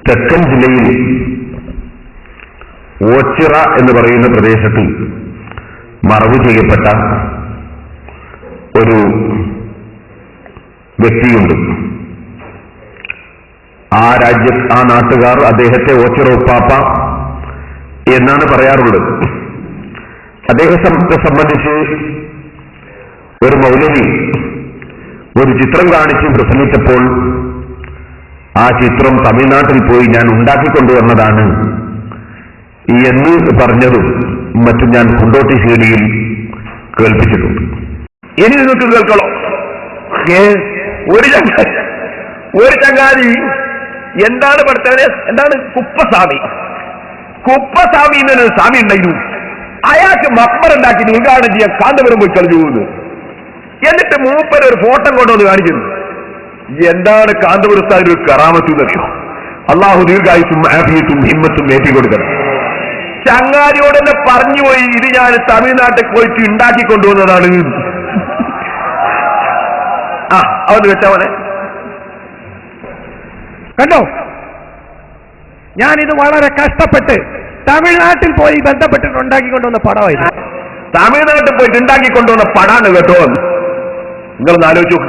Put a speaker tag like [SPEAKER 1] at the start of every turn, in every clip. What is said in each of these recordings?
[SPEAKER 1] തെക്കൻ ജില്ലയിൽ ഓച്ചിറ എന്ന് പറയുന്ന പ്രദേശത്ത് മറവ് ചെയ്യപ്പെട്ട ഒരു വ്യക്തിയുണ്ട്. ആ നാട്ടുകാർ അദ്ദേഹത്തെ ഓച്ചിറ ഉപ്പാപ്പ എന്നാണ് പറയാറുള്ളത്. അദ്ദേഹത്തെ സംബന്ധിച്ച് ഒരു മൗലവി ഒരു ചിത്രം കാണിച്ച് പ്രസംഗിച്ചപ്പോൾ ആ ചിത്രം തമിഴ്നാട്ടിൽ പോയി ഞാൻ ഉണ്ടാക്കിക്കൊണ്ടുവന്നതാണ് എന്ന് പറഞ്ഞതും മറ്റും ഞാൻ കുണ്ടോട്ടി സീഡിയിൽ കേൾപ്പിച്ചിട്ടുണ്ട്.
[SPEAKER 2] ഇനി നിങ്ങൾക്ക് കേൾക്കണോ? ഒരു ചങ്ങാതി എന്താണ് പഠിത്തവന്, എന്താണ് കുപ്പസ്വാമി എന്നൊരു സ്വാമി ഉണ്ടായിരുന്നു. അയാൾക്ക് മക്ബർ ഉണ്ടാക്കി ഉദ്ഘാടനം ചെയ്യാൻ കാന്തപുരം പോയി കളിച്ചു പോകുന്നു. എന്നിട്ട് മൂപ്പര് ഒരു ഫോട്ടോ കൊണ്ടുവന്ന് കാണിക്കുന്നു. എന്താണ് കാന്തപുരത്തായ ഒരു കറാമത്തും അറിയോ? അള്ളാഹു ദീർഘായുസും ആഫിയത്തും ഹിമ്മത്തും ഏറ്റി കൊടുക്കണം. ചങ്ങാതിയോട് തന്നെ പറഞ്ഞുപോയി, ഇത് ഞാൻ തമിഴ്നാട്ടിൽ പോയിട്ട് ഉണ്ടാക്കി കൊണ്ടുവന്നതാണ്. അവന് വെച്ചവനെ
[SPEAKER 3] കണ്ടോ, ഞാനിത് വളരെ കഷ്ടപ്പെട്ട് തമിഴ്നാട്ടിൽ പോയി ബന്ധപ്പെട്ടിട്ട് ഉണ്ടാക്കിക്കൊണ്ടുവന്ന പടമായിരുന്നു.
[SPEAKER 2] തമിഴ്നാട്ടിൽ പോയിട്ട് ഉണ്ടാക്കിക്കൊണ്ടുവന്ന പടാണ് കേട്ടോ. നിങ്ങളൊന്ന് ആലോചിച്ചു.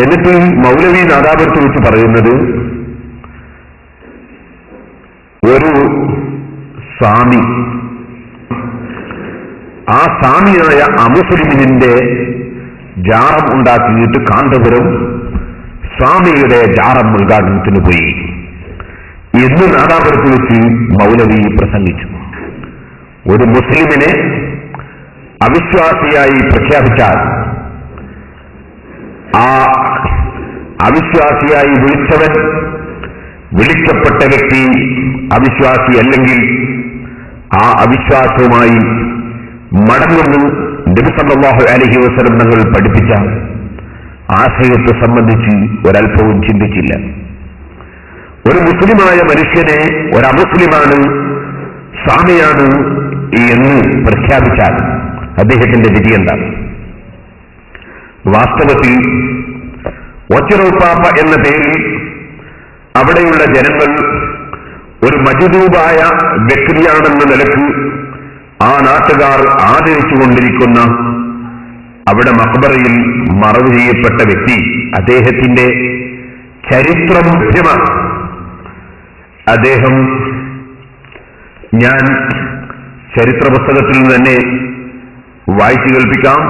[SPEAKER 1] എന്നിട്ട് മൗലവി നാദാപുരത്ത് വെച്ച് പറയുന്നത്, ഒരു സ്വാമി, ആ സ്വാമിയായ അമുസ്ലിമിന്റെ ജാറം ഉണ്ടാക്കിയിട്ട് കാന്തപുരം സ്വാമിയുടെ ജാറം ഉദ്ഘാടനത്തിന് പോയി എന്ന് നാദാപുരത്ത് വെച്ച് മൗലവി പ്രസംഗിച്ചു. ഒരു മുസ്ലിമിനെ അവിശ്വാസിയായി പ്രഖ്യാപിച്ചാൽ ആ അവിശ്വാസിയായി വിളിക്കപ്പെട്ട വ്യക്തി അവിശ്വാസി അല്ലെങ്കിൽ ആ അവിശ്വാസവുമായി മടങ്ങുന്നു നബി സല്ലല്ലാഹു അലൈഹി വസല്ലം തങ്ങൾ പഠിപ്പിച്ച ആശയത്തെ സംബന്ധിച്ച് ഒരൽപ്പവും ചിന്തിച്ചില്ല. ഒരു മുസ്ലിമായ മനുഷ്യനെ ഒരു അമുസ്ലിമാണ്, സ്വാമിയാണ് എന്ന് പ്രഖ്യാപിച്ചാൽ അദ്ദേഹത്തിന്റെ വിധി എന്താണ്? വാസ്തവത്തിൽ ഓച്ചിറ ഉപ്പാപ്പ എന്ന പേരിൽ അവിടെയുള്ള ജനങ്ങൾ ഒരു മജ്ദൂബായ വ്യക്തിയാണെന്ന നിലക്ക് ആ നാട്ടുകാർ ആദരിച്ചുകൊണ്ടിരിക്കുന്ന അവിടെ മഖ്ബറയിൽ മറവ് ചെയ്യപ്പെട്ട വ്യക്തി, അദ്ദേഹത്തിന്റെ ചരിത്രം ലഭ്യമാണ്. അദ്ദേഹം, ഞാൻ ചരിത്ര പുസ്തകത്തിൽ നിന്ന് തന്നെ വായിച്ചു കേൾപ്പിക്കാം.